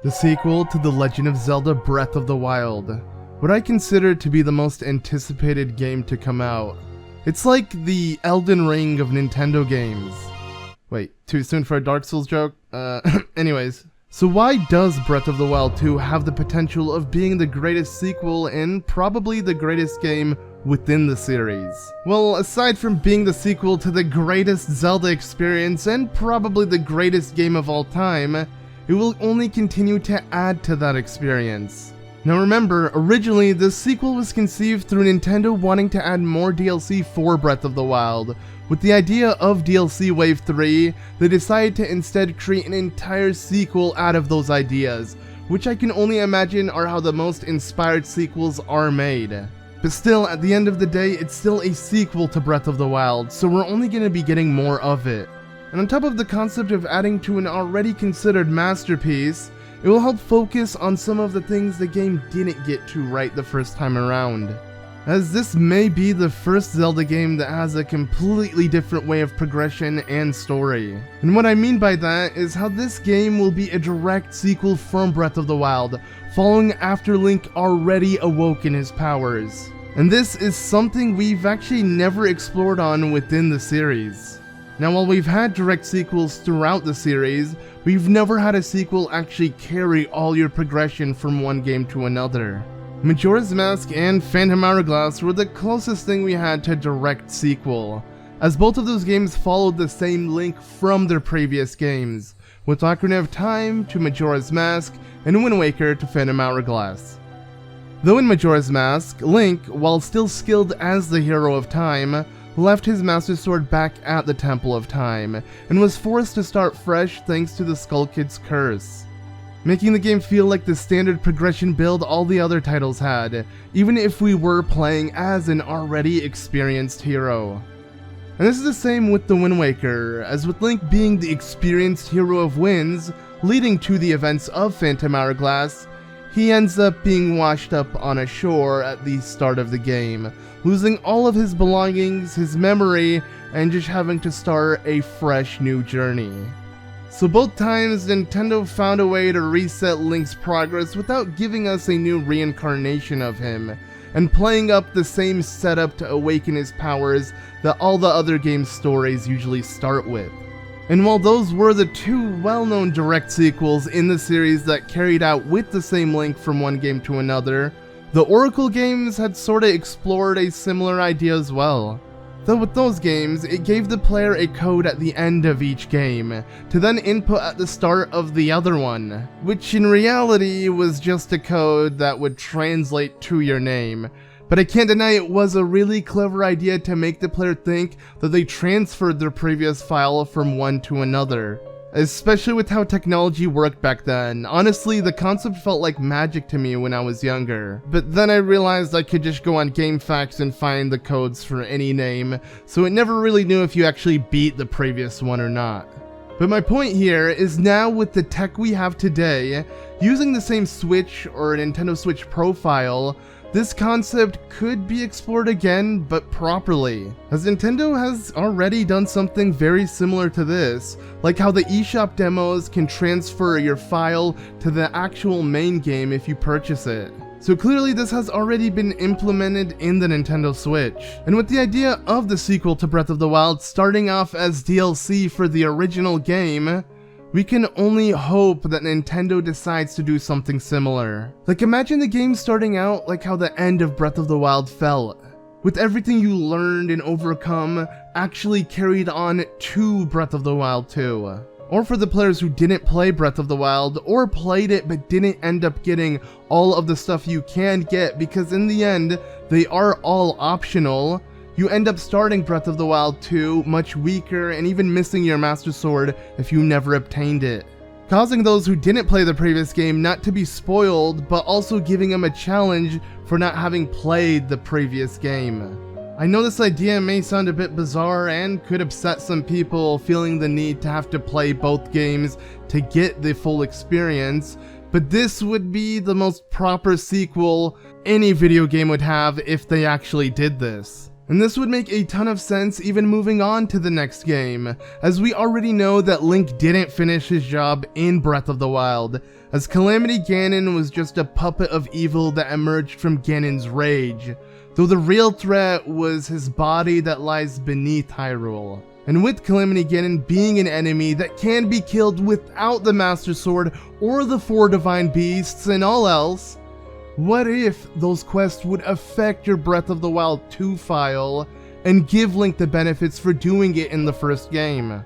the sequel to The Legend of Zelda Breath of the Wild, what I consider to be the most anticipated game to come out. It's like the Elden Ring of Nintendo games. Wait, too soon for a Dark Souls joke? Anyways. So why does Breath of the Wild 2 have the potential of being the greatest sequel and probably the greatest game within the series? Well, aside from being the sequel to the greatest Zelda experience and probably the greatest game of all time, it will only continue to add to that experience. Now remember, originally this sequel was conceived through Nintendo wanting to add more DLC for Breath of the Wild. With the idea of DLC Wave 3, they decided to instead create an entire sequel out of those ideas, which I can only imagine are how the most inspired sequels are made. But still, at the end of the day, it's still a sequel to Breath of the Wild, so we're only going to be getting more of it. And on top of the concept of adding to an already considered masterpiece, it will help focus on some of the things the game didn't get to right the first time around. As this may be the first Zelda game that has a completely different way of progression and story. And what I mean by that is how this game will be a direct sequel from Breath of the Wild, following after Link already awoke in his powers. And this is something we've actually never explored on within the series. Now while we've had direct sequels throughout the series, we've never had a sequel actually carry all your progression from one game to another. Majora's Mask and Phantom Hourglass were the closest thing we had to direct sequel, as both of those games followed the same Link from their previous games, with Ocarina of Time to Majora's Mask and Wind Waker to Phantom Hourglass. Though in Majora's Mask, Link, while still skilled as the hero of time, left his Master Sword back at the Temple of Time, and was forced to start fresh thanks to the Skull Kid's curse, making the game feel like the standard progression build all the other titles had, even if we were playing as an already experienced hero. And this is the same with the Wind Waker, as with Link being the experienced hero of winds, leading to the events of Phantom Hourglass, he ends up being washed up on a shore at the start of the game, losing all of his belongings, his memory, and just having to start a fresh new journey. So both times Nintendo found a way to reset Link's progress without giving us a new reincarnation of him, and playing up the same setup to awaken his powers that all the other games' stories usually start with. And while those were the two well-known direct sequels in the series that carried out with the same Link from one game to another, the Oracle games had sorta explored a similar idea as well. Though with those games, it gave the player a code at the end of each game, to then input at the start of the other one, which in reality was just a code that would translate to your name. But I can't deny it was a really clever idea to make the player think that they transferred their previous file from one to another. Especially with how technology worked back then. Honestly, the concept felt like magic to me when I was younger. But then I realized I could just go on GameFAQs and find the codes for any name, so it never really knew if you actually beat the previous one or not. But my point here is now with the tech we have today, using the same Switch or Nintendo Switch profile, this concept could be explored again, but properly, as Nintendo has already done something very similar to this, like how the eShop demos can transfer your file to the actual main game if you purchase it. So clearly this has already been implemented in the Nintendo Switch. And with the idea of the sequel to Breath of the Wild starting off as DLC for the original game, we can only hope that Nintendo decides to do something similar. Like imagine the game starting out like how the end of Breath of the Wild felt, with everything you learned and overcome actually carried on to Breath of the Wild 2. Or for the players who didn't play Breath of the Wild, or played it but didn't end up getting all of the stuff you can get because in the end, they are all optional, you end up starting Breath of the Wild 2 much weaker and even missing your Master Sword if you never obtained it, causing those who didn't play the previous game not to be spoiled, but also giving them a challenge for not having played the previous game. I know this idea may sound a bit bizarre and could upset some people feeling the need to have to play both games to get the full experience, but this would be the most proper sequel any video game would have if they actually did this. And this would make a ton of sense even moving on to the next game, as we already know that Link didn't finish his job in Breath of the Wild, as Calamity Ganon was just a puppet of evil that emerged from Ganon's rage, though the real threat was his body that lies beneath Hyrule. And with Calamity Ganon being an enemy that can be killed without the Master Sword or the 4 Divine Beasts and all else, what if those quests would affect your Breath of the Wild 2 file and give Link the benefits for doing it in the first game?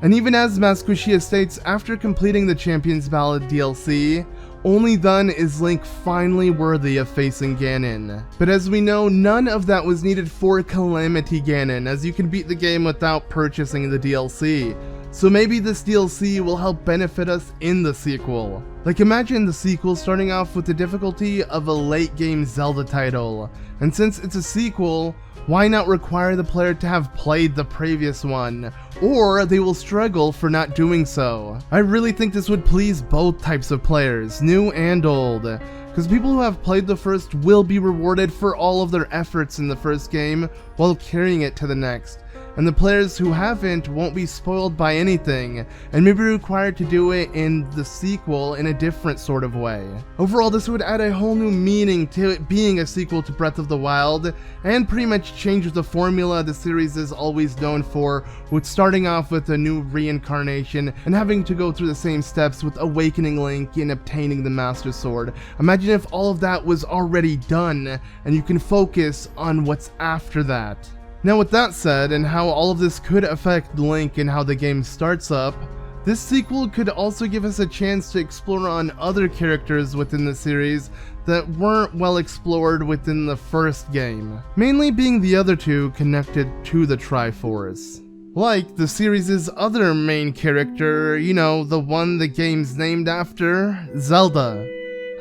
And even as Masquishia states, after completing the Champion's Ballad DLC, only then is Link finally worthy of facing Ganon. But as we know, none of that was needed for Calamity Ganon, as you can beat the game without purchasing the DLC. So maybe this DLC will help benefit us in the sequel. Like, imagine the sequel starting off with the difficulty of a late game Zelda title, and since it's a sequel, why not require the player to have played the previous one, or they will struggle for not doing so. I really think this would please both types of players, new and old, because people who have played the first will be rewarded for all of their efforts in the first game while carrying it to the next. And the players who haven't won't be spoiled by anything, and may be required to do it in the sequel in a different sort of way. Overall, this would add a whole new meaning to it being a sequel to Breath of the Wild, and pretty much change the formula the series is always known for, with starting off with a new reincarnation and having to go through the same steps with awakening Link and obtaining the Master Sword. Imagine if all of that was already done, and you can focus on what's after that. Now with that said, and how all of this could affect Link and how the game starts up, this sequel could also give us a chance to explore on other characters within the series that weren't well explored within the first game, mainly being the other two connected to the Triforce. Like the series' other main character, you know, the one the game's named after, Zelda.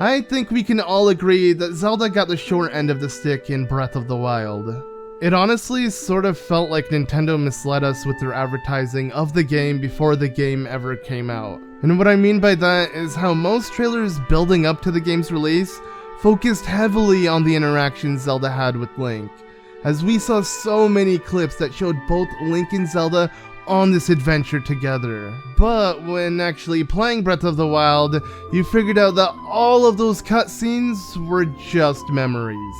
I think we can all agree that Zelda got the short end of the stick in Breath of the Wild. It honestly sort of felt like Nintendo misled us with their advertising of the game before the game ever came out. And what I mean by that is how most trailers building up to the game's release focused heavily on the interactions Zelda had with Link, as we saw so many clips that showed both Link and Zelda on this adventure together. But when actually playing Breath of the Wild, you figured out that all of those cutscenes were just memories.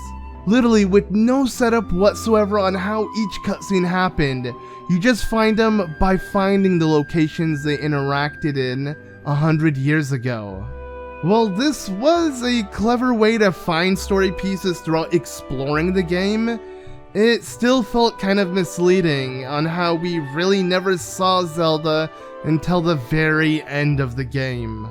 Literally with no setup whatsoever on how each cutscene happened. You just find them by finding the locations they interacted in 100 years ago. While this was a clever way to find story pieces throughout exploring the game, it still felt kind of misleading on how we really never saw Zelda until the very end of the game.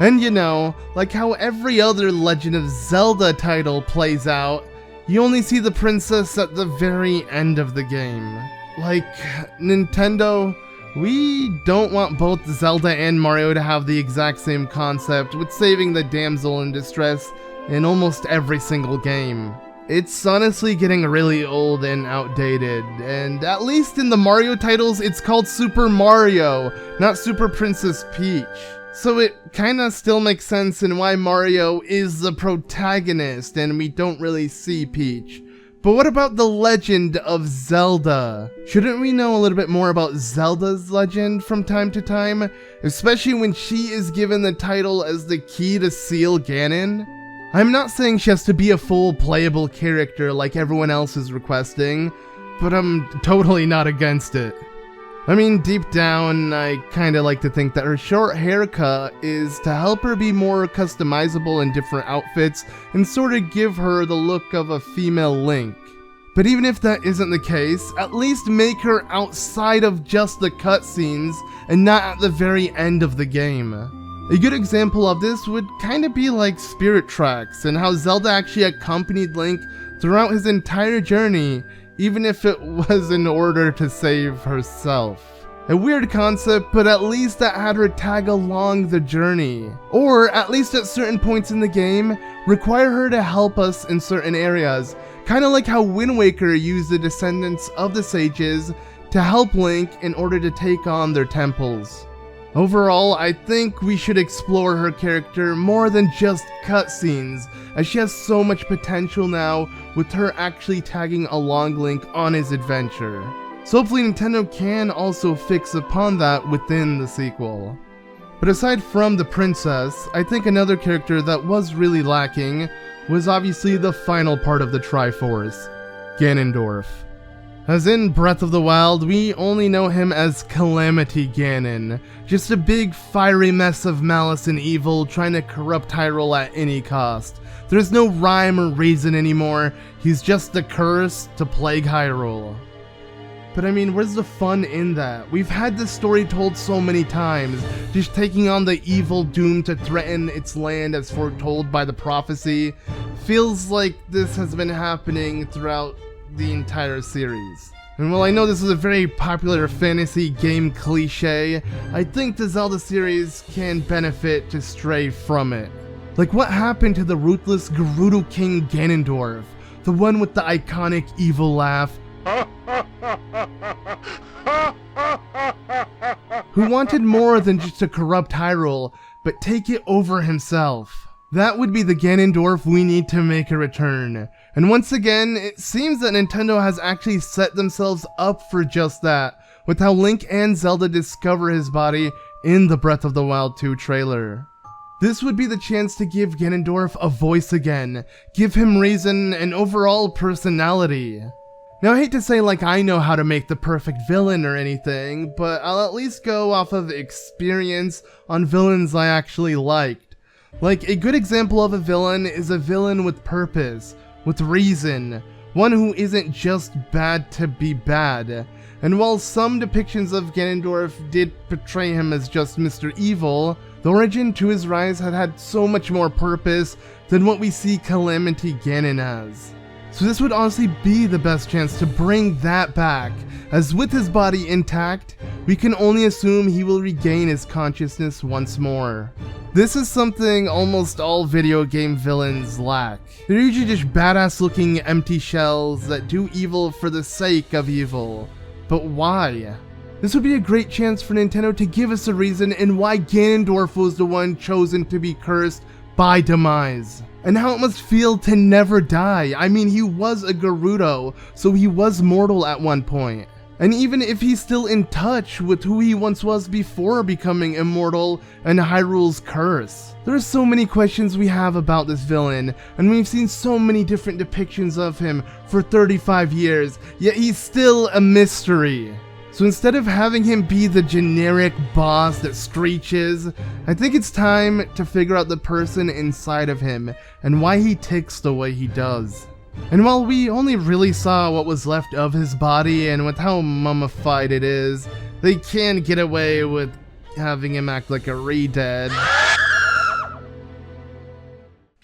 And you know, like how every other Legend of Zelda title plays out, you only see the princess at the very end of the game. Like, Nintendo, we don't want both Zelda and Mario to have the exact same concept with saving the damsel in distress in almost every single game. It's honestly getting really old and outdated, and at least in the Mario titles, it's called Super Mario, not Super Princess Peach. So it kinda still makes sense in why Mario is the protagonist and we don't really see Peach. But what about the Legend of Zelda? Shouldn't we know a little bit more about Zelda's legend from time to time? Especially when she is given the title as the key to seal Ganon? I'm not saying she has to be a full playable character like everyone else is requesting, but I'm totally not against it. I mean, deep down, I kinda like to think that her short haircut is to help her be more customizable in different outfits and sorta give her the look of a female Link. But even if that isn't the case, at least make her outside of just the cutscenes and not at the very end of the game. A good example of this would kinda be like Spirit Tracks and how Zelda actually accompanied Link throughout his entire journey, even if it was in order to save herself. A weird concept, but at least that had her tag along the journey. Or, at least at certain points in the game, require her to help us in certain areas. Kinda like how Wind Waker used the descendants of the sages to help Link in order to take on their temples. Overall, I think we should explore her character more than just cutscenes, as she has so much potential now with her actually tagging along Link on his adventure. So hopefully Nintendo can also fix upon that within the sequel. But aside from the princess, I think another character that was really lacking was obviously the final part of the Triforce, Ganondorf. As in Breath of the Wild, we only know him as Calamity Ganon, just a big fiery mess of malice and evil trying to corrupt Hyrule at any cost. There's no rhyme or reason anymore, he's just the curse to plague Hyrule. But I mean, where's the fun in that? We've had this story told so many times, just taking on the evil doom to threaten its land as foretold by the prophecy. Feels like this has been happening throughout the entire series. And while I know this is a very popular fantasy game cliche, I think the Zelda series can benefit to stray from it. Like, what happened to the ruthless Gerudo King Ganondorf? The one with the iconic evil laugh, who wanted more than just to corrupt Hyrule, but take it over himself. That would be the Ganondorf we need to make a return. And once again, it seems that Nintendo has actually set themselves up for just that, with how Link and Zelda discover his body in the Breath of the Wild 2 trailer. This would be the chance to give Ganondorf a voice again, give him reason and overall personality. Now, I hate to say like I know how to make the perfect villain or anything, but I'll at least go off of experience on villains I actually liked. Like, a good example of a villain is a villain with purpose, with reason, one who isn't just bad to be bad. And while some depictions of Ganondorf did portray him as just Mr. Evil, the origin to his rise had so much more purpose than what we see Calamity Ganon as. So this would honestly be the best chance to bring that back, as with his body intact, we can only assume he will regain his consciousness once more. This is something almost all video game villains lack. They're usually just badass looking empty shells that do evil for the sake of evil. But why? This would be a great chance for Nintendo to give us a reason and why Ganondorf was the one chosen to be cursed by demise. And how it must feel to never die. I mean, he was a Gerudo, so he was mortal at one point. And even if he's still in touch with who he once was before becoming immortal and Hyrule's curse. There are so many questions we have about this villain, and we've seen so many different depictions of him for 35 years, yet he's still a mystery. So instead of having him be the generic boss that screeches, I think it's time to figure out the person inside of him and why he ticks the way he does. And while we only really saw what was left of his body and with how mummified it is, they can get away with having him act like a re-dead.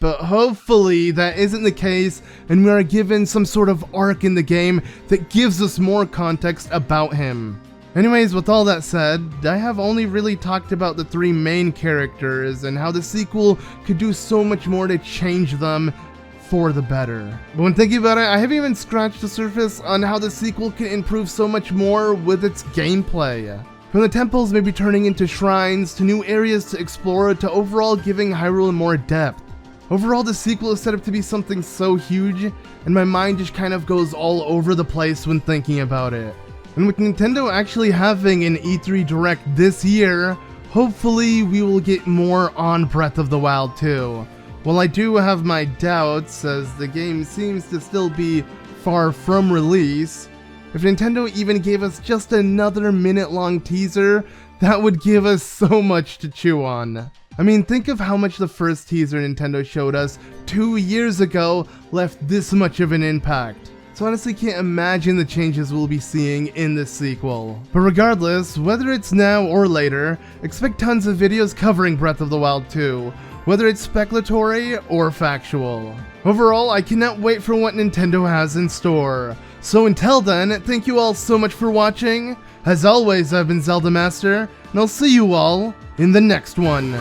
But hopefully that isn't the case and we are given some sort of arc in the game that gives us more context about him. Anyways, with all that said, I have only really talked about the three main characters and how the sequel could do so much more to change them for the better. But when thinking about it, I haven't even scratched the surface on how the sequel can improve so much more with its gameplay. From the temples maybe turning into shrines, to new areas to explore, to overall giving Hyrule more depth. Overall, the sequel is set up to be something so huge, and my mind just kind of goes all over the place when thinking about it. And with Nintendo actually having an E3 Direct this year, hopefully we will get more on Breath of the Wild 2. While I do have my doubts, as the game seems to still be far from release, if Nintendo even gave us just another minute-long teaser, that would give us so much to chew on. I mean, think of how much the first teaser Nintendo showed us 2 years ago left this much of an impact. So honestly can't imagine the changes we'll be seeing in this sequel. But regardless, whether it's now or later, expect tons of videos covering Breath of the Wild 2, whether it's speculatory or factual. Overall, I cannot wait for what Nintendo has in store. So until then, thank you all so much for watching. As always, I've been ZeldaMaster, and I'll see you all in the next one.